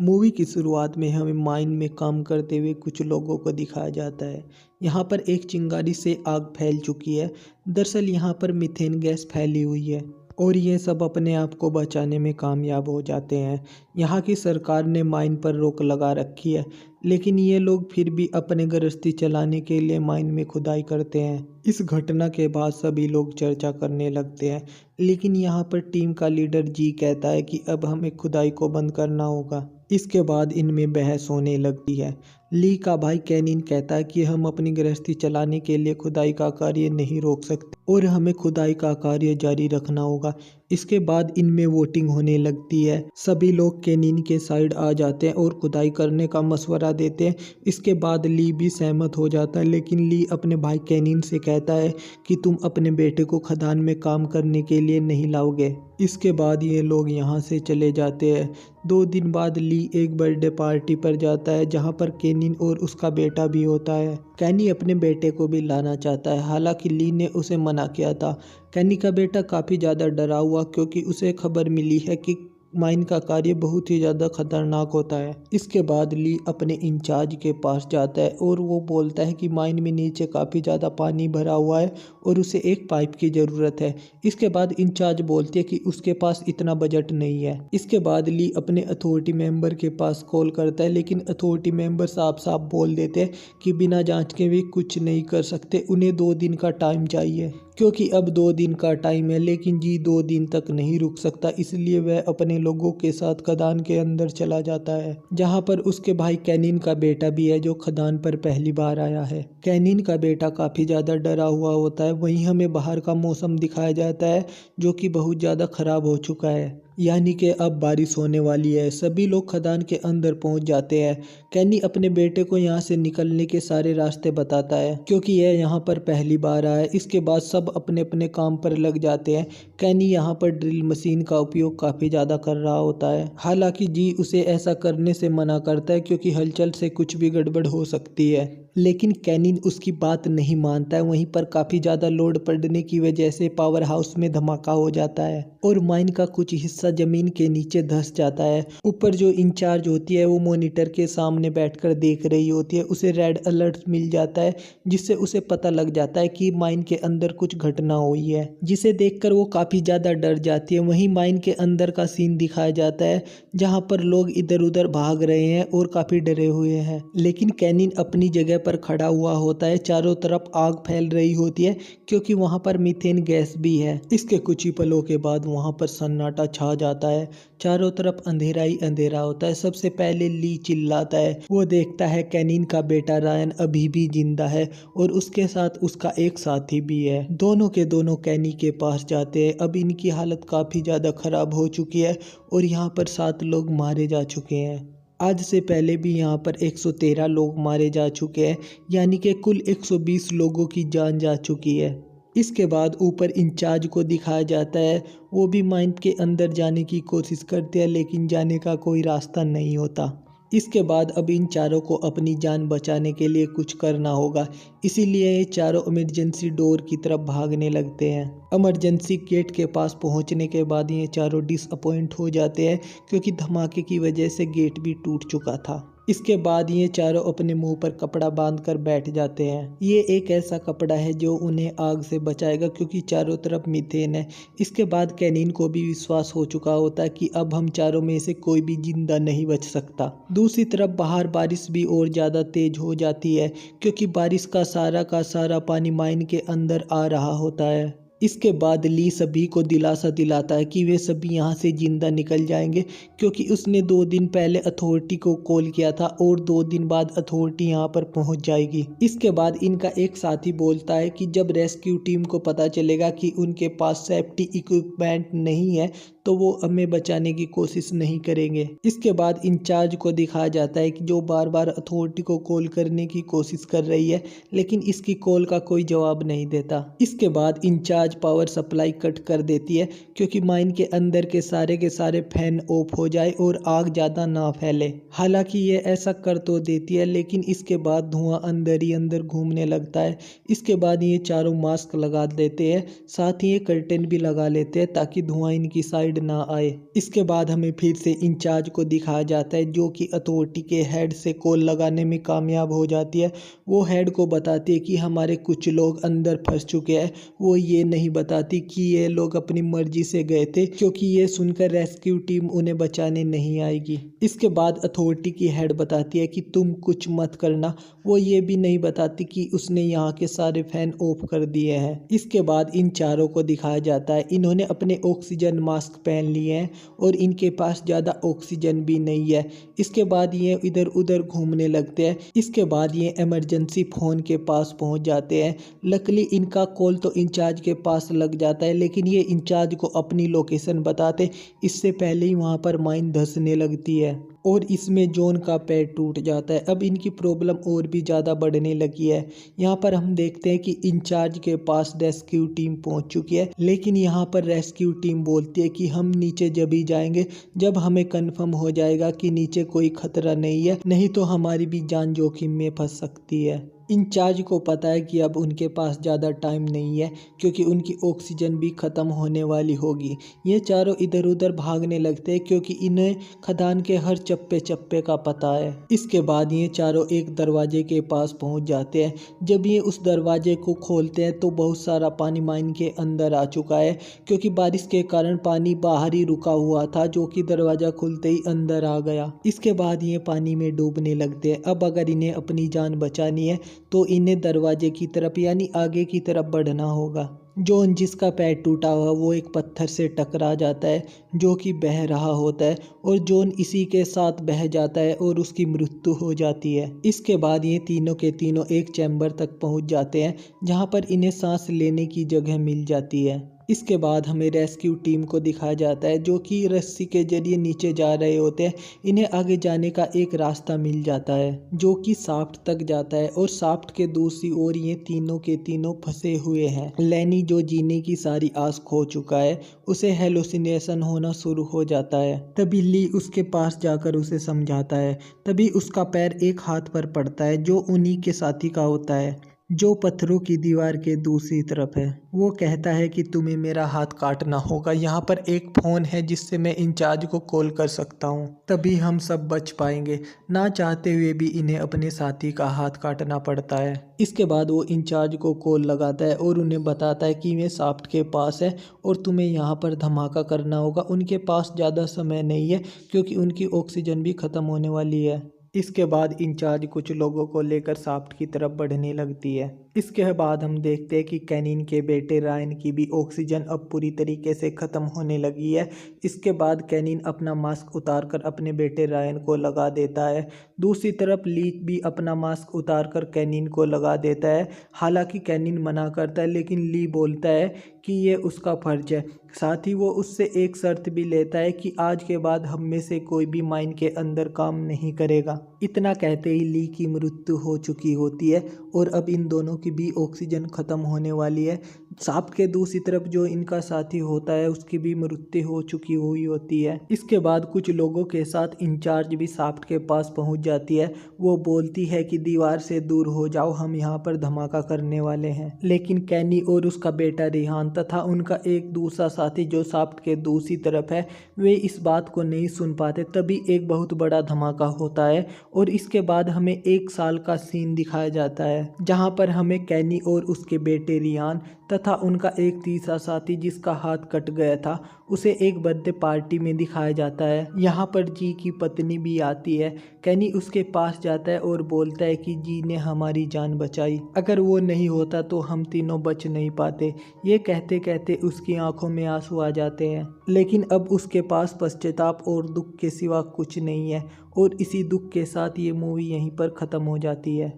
Movie की शुरुआत में हमें माइन में काम करते हुए कुछ लोगों को दिखाया जाता है। यहाँ पर एक चिंगारी से आग फैल चुकी है। दरअसल यहाँ पर मीथेन गैस फैली हुई है और ये सब अपने आप को बचाने में कामयाब हो जाते हैं। यहाँ की सरकार ने माइन पर रोक लगा रखी है, लेकिन ये लोग फिर भी अपने गृहस्थी चलाने के लिए माइन में खुदाई करते हैं। इस घटना के बाद सभी लोग चर्चा करने लगते हैं, लेकिन यहाँ पर टीम का लीडर जी कहता है कि अब हमें खुदाई को बंद करना होगा। इसके बाद इनमें बहस होने लगती है। ली का भाई कैनिन कहता है कि हम अपनी गृहस्थी चलाने के लिए खुदाई का कार्य नहीं रोक सकते और हमें खुदाई का कार्य जारी रखना होगा। इसके बाद इनमें वोटिंग होने लगती है। सभी लोग कैनिन के साइड आ जाते हैं और खुदाई करने का मशवरा देते हैं। इसके बाद ली भी सहमत हो जाता है, लेकिन ली अपने भाई कैनिन से कहता है कि तुम अपने बेटे को खदान में काम करने के लिए नहीं लाओगे। इसके बाद ये लोग यहाँ से चले जाते हैं। 2 दिन बाद ली एक बर्थडे पार्टी पर जाता है, जहाँ पर कैनिन और उसका बेटा भी होता है। कैनी अपने बेटे को भी लाना चाहता है, हालांकि ली ने उसे मना किया था। कैनी का बेटा काफ़ी ज़्यादा डरा हुआ, क्योंकि उसे खबर मिली है कि माइन का कार्य बहुत ही ज़्यादा खतरनाक होता है। इसके बाद ली अपने इंचार्ज के पास जाता है और वो बोलता है कि माइन में नीचे काफ़ी ज़्यादा पानी भरा हुआ है और उसे एक पाइप की ज़रूरत है। इसके बाद इंचार्ज बोलती है कि उसके पास इतना बजट नहीं है। इसके बाद ली अपने अथॉरिटी मेंबर के पास कॉल करता है, लेकिन अथॉरिटी मेंबर साफ साफ बोल देते हैं कि बिना जांच के भी कुछ नहीं कर सकते, उन्हें 2 दिन का टाइम चाहिए। क्योंकि अब 2 दिन का टाइम है, लेकिन जी 2 दिन तक नहीं रुक सकता, इसलिए वह अपने लोगों के साथ खदान के अंदर चला जाता है, जहां पर उसके भाई कैनिन का बेटा भी है, जो खदान पर पहली बार आया है। कैनिन का बेटा काफ़ी ज़्यादा डरा हुआ होता है। वहीं हमें बाहर का मौसम दिखाया जाता है, जो कि बहुत ज़्यादा ख़राब हो चुका है, यानी कि अब बारिश होने वाली है। सभी लोग खदान के अंदर पहुंच जाते हैं। कैनी अपने बेटे को यहाँ से निकलने के सारे रास्ते बताता है, क्योंकि यह यहाँ पर पहली बार आया है। इसके बाद सब अपने अपने काम पर लग जाते हैं। कैनी यहाँ पर ड्रिल मशीन का उपयोग काफ़ी ज़्यादा कर रहा होता है, हालांकि जी उसे ऐसा करने से मना करता है, क्योंकि हलचल से कुछ भी गड़बड़ हो सकती है। लेकिन कैनिन उसकी बात नहीं मानता है। वहीं पर काफ़ी ज़्यादा लोड पड़ने की वजह से पावर हाउस में धमाका हो जाता है और माइन का कुछ हिस्सा ज़मीन के नीचे धंस जाता है। ऊपर जो इंचार्ज होती है वो मॉनिटर के सामने बैठकर देख रही होती है। उसे रेड अलर्ट मिल जाता है, जिससे उसे पता लग जाता है कि माइन के अंदर कुछ घटना हुई है, जिसे देखकर वो काफ़ी ज़्यादा डर जाती है। वहीं माइन के अंदर का सीन दिखाया जाता है, जहाँ पर लोग इधर उधर भाग रहे हैं और काफ़ी डरे हुए हैं, लेकिन कैनिन अपनी जगह पर खड़ा हुआ होता है। चारों तरफ आग फैल रही होती है, क्योंकि वहां पर मीथेन गैस भी है। इसके कुछ ही पलों के बाद वहां पर सन्नाटा छा जाता है। चारों तरफ अंधेरा ही अंधेरा होता है। सबसे पहले ली चिल्लाता है। वो देखता है कैनिन का बेटा रायन अभी भी जिंदा है और उसके साथ उसका एक साथी भी है। दोनों के दोनों कैनी के पास जाते हैं। अब इनकी हालत काफ़ी ज़्यादा खराब हो चुकी है और यहाँ पर 7 लोग मारे जा चुके हैं। आज से पहले भी यहाँ पर 113 लोग मारे जा चुके हैं, यानी कि कुल 120 लोगों की जान जा चुकी है। इसके बाद ऊपर इंचार्ज को दिखाया जाता है। वो भी माइन के अंदर जाने की कोशिश करते हैं, लेकिन जाने का कोई रास्ता नहीं होता। इसके बाद अब इन चारों को अपनी जान बचाने के लिए कुछ करना होगा, इसीलिए ये चारों इमरजेंसी डोर की तरफ भागने लगते हैं। इमरजेंसी गेट के पास पहुंचने के बाद ये चारों डिसअपॉइंट हो जाते हैं, क्योंकि धमाके की वजह से गेट भी टूट चुका था। इसके बाद ये चारों अपने मुंह पर कपड़ा बांधकर बैठ जाते हैं। ये एक ऐसा कपड़ा है जो उन्हें आग से बचाएगा, क्योंकि चारों तरफ मीथेन है। इसके बाद कैनिन को भी विश्वास हो चुका होता है कि अब हम चारों में से कोई भी जिंदा नहीं बच सकता। दूसरी तरफ बाहर बारिश भी और ज़्यादा तेज हो जाती है, क्योंकि बारिश का सारा पानी माइन के अंदर आ रहा होता है। इसके बाद ली सभी को दिलासा दिलाता है कि वे सभी यहाँ से जिंदा निकल जाएंगे, क्योंकि उसने 2 दिन पहले अथॉरिटी को कॉल किया था और 2 दिन बाद अथॉरिटी यहाँ पर पहुँच जाएगी। इसके बाद इनका एक साथी बोलता है कि जब रेस्क्यू टीम को पता चलेगा कि उनके पास सेफ्टी इक्विपमेंट नहीं है, तो वो हमें बचाने की कोशिश नहीं करेंगे। इसके बाद इंचार्ज को दिखाया जाता है कि जो बार बार अथॉरिटी को कॉल करने की कोशिश कर रही है, लेकिन इसकी कॉल का कोई जवाब नहीं देता। इसके बाद in charge in charge power supply cut कर देती है क्योंकि माइन के अंदर के सारे फैन ऑफ हो जाए और आग ज़्यादा ना फैले। हालांकि ये ऐसा कर तो देती है लेकिन इसके बाद धुआं अंदर ही अंदर घूमने लगता है। इसके बाद ये चारों मास्क लगा देते हैं, साथ ही ये कर्टेन भी लगा लेते हैं ताकि धुआं इनकी साइड ना आए। इसके बाद हमें फिर से इंचार्ज को दिखाया जाता है जो कि अथॉरिटी के हेड से कॉल लगाने में कामयाब हो जाती है। वो हेड को बताती है कि हमारे कुछ लोग अंदर फंस चुके हैं। वो ये नहीं बताती कि ये लोग अपनी मर्जी से गए थे क्योंकि ये सुनकर रेस्क्यू टीम उन्हें बचाने नहीं आएगी। इसके बाद अथॉरिटी की हेड बताती है कि तुम कुछ मत करना। वो ये भी नहीं बताती कि उसने यहाँ के सारे फैन ऑफ कर दिए हैं। इसके बाद इन चारों को दिखाया जाता है, इन्होंने अपने ऑक्सीजन मास्क पहन लिए हैं और इनके पास ज़्यादा ऑक्सीजन भी नहीं है। इसके बाद ये इधर उधर घूमने लगते हैं। इसके बाद ये इमरजेंसी फ़ोन के पास पहुंच जाते हैं। लकीली इनका कॉल तो इंचार्ज के पास लग जाता है लेकिन ये इंचार्ज को अपनी लोकेशन बताते इससे पहले ही वहां पर माइन धंसने लगती है और इसमें जॉन का पैर टूट जाता है। अब इनकी प्रॉब्लम और भी ज़्यादा बढ़ने लगी है। यहाँ पर हम देखते हैं कि इंचार्ज के पास रेस्क्यू टीम पहुँच चुकी है लेकिन यहाँ पर रेस्क्यू टीम बोलती है कि हम नीचे जब ही जाएंगे जब हमें कंफर्म हो जाएगा कि नीचे कोई खतरा नहीं है, नहीं तो हमारी भी जान जोखिम में फंस सकती है। इंचार्ज को पता है कि अब उनके पास ज़्यादा टाइम नहीं है क्योंकि उनकी ऑक्सीजन भी ख़त्म होने वाली होगी। ये चारों इधर उधर भागने लगते हैं क्योंकि इन्हें खदान के हर चप्पे चप्पे का पता है। इसके बाद ये चारों एक दरवाजे के पास पहुंच जाते हैं। जब ये उस दरवाजे को खोलते हैं तो बहुत सारा पानी माइन के अंदर आ चुका है क्योंकि बारिश के कारण पानी बाहर ही रुका हुआ था जो कि दरवाज़ा खुलते ही अंदर आ गया। इसके बाद ये पानी में डूबने लगते हैं। अब अगर इन्हें अपनी जान बचानी है तो इन्हें दरवाजे की तरफ यानी आगे की तरफ बढ़ना होगा। जॉन जिसका पैर टूटा हुआ वो एक पत्थर से टकरा जाता है जो कि बह रहा होता है और जॉन इसी के साथ बह जाता है और उसकी मृत्यु हो जाती है। इसके बाद ये तीनों के तीनों एक चैम्बर तक पहुंच जाते हैं जहां पर इन्हें सांस लेने की जगह मिल जाती है। इसके बाद हमें रेस्क्यू टीम को दिखाया जाता है जो कि रस्सी के जरिए नीचे जा रहे होते हैं। इन्हें आगे जाने का एक रास्ता मिल जाता है जो कि शाफ्ट तक जाता है और शाफ्ट के दूसरी ओर ये तीनों के तीनों फंसे हुए हैं। लैनी जो जीने की सारी आस खो चुका है, उसे हेलुसिनेशन होना शुरू हो जाता है। तभी ली उसके पास जाकर उसे समझाता है। तभी उसका पैर एक हाथ पर पड़ता है जो उन्हीं के साथी का होता है जो पत्थरों की दीवार के दूसरी तरफ है। वो कहता है कि तुम्हें मेरा हाथ काटना होगा, यहाँ पर एक फ़ोन है जिससे मैं इंचार्ज को कॉल कर सकता हूँ, तभी हम सब बच पाएंगे। ना चाहते हुए भी इन्हें अपने साथी का हाथ काटना पड़ता है। इसके बाद वो इंचार्ज को कॉल लगाता है और उन्हें बताता है कि वे शाफ्ट के पास है और तुम्हें यहाँ पर धमाका करना होगा। उनके पास ज़्यादा समय नहीं है क्योंकि उनकी ऑक्सीजन भी ख़त्म होने वाली है। इसके बाद इंचार्ज कुछ लोगों को लेकर शाफ्ट की तरफ बढ़ने लगती है। इसके बाद हम देखते हैं कि कैनिन के बेटे रायन की भी ऑक्सीजन अब पूरी तरीके से ख़त्म होने लगी है। इसके बाद कैनिन अपना मास्क उतारकर अपने बेटे रायन को लगा देता है। दूसरी तरफ ली भी अपना मास्क उतारकर कैनिन को लगा देता है। हालांकि कैनिन मना करता है लेकिन ली बोलता है कि ये उसका फ़र्ज है। साथ ही वो उससे एक शर्त भी लेता है कि आज के बाद हम में से कोई भी माइन के अंदर काम नहीं करेगा। इतना कहते ही ली की मृत्यु हो चुकी होती है और अब इन दोनों की भी ऑक्सीजन ख़त्म होने वाली है। शाफ्ट के दूसरी तरफ जो इनका साथी होता है उसकी भी मृत्यु हो चुकी हुई होती है। इसके बाद कुछ लोगों के साथ इंचार्ज भी शाफ्ट के पास पहुंच जाती है। वो बोलती है कि दीवार से दूर हो जाओ, हम यहाँ पर धमाका करने वाले हैं। लेकिन कैनी और उसका बेटा रिहान तथा उनका एक दूसरा साथी जो शाफ्ट के दूसरी तरफ है वे इस बात को नहीं सुन पाते। तभी एक बहुत बड़ा धमाका होता है और इसके बाद हमें 1 साल का सीन दिखाया जाता है जहाँ पर हमें कैनी और उसके बेटे रिहान तथा उनका एक तीसरा साथी जिसका हाथ कट गया था उसे एक बर्थडे पार्टी में दिखाया जाता है। यहाँ पर जी की पत्नी भी आती है। कैनी उसके पास जाता है और बोलता है कि जी ने हमारी जान बचाई, अगर वो नहीं होता तो हम तीनों बच नहीं पाते। ये कहते कहते उसकी आंखों में आंसू आ जाते हैं लेकिन अब उसके पास पश्चाताप और दुख के सिवा कुछ नहीं है और इसी दुख के साथ ये मूवी यहीं पर ख़त्म हो जाती है।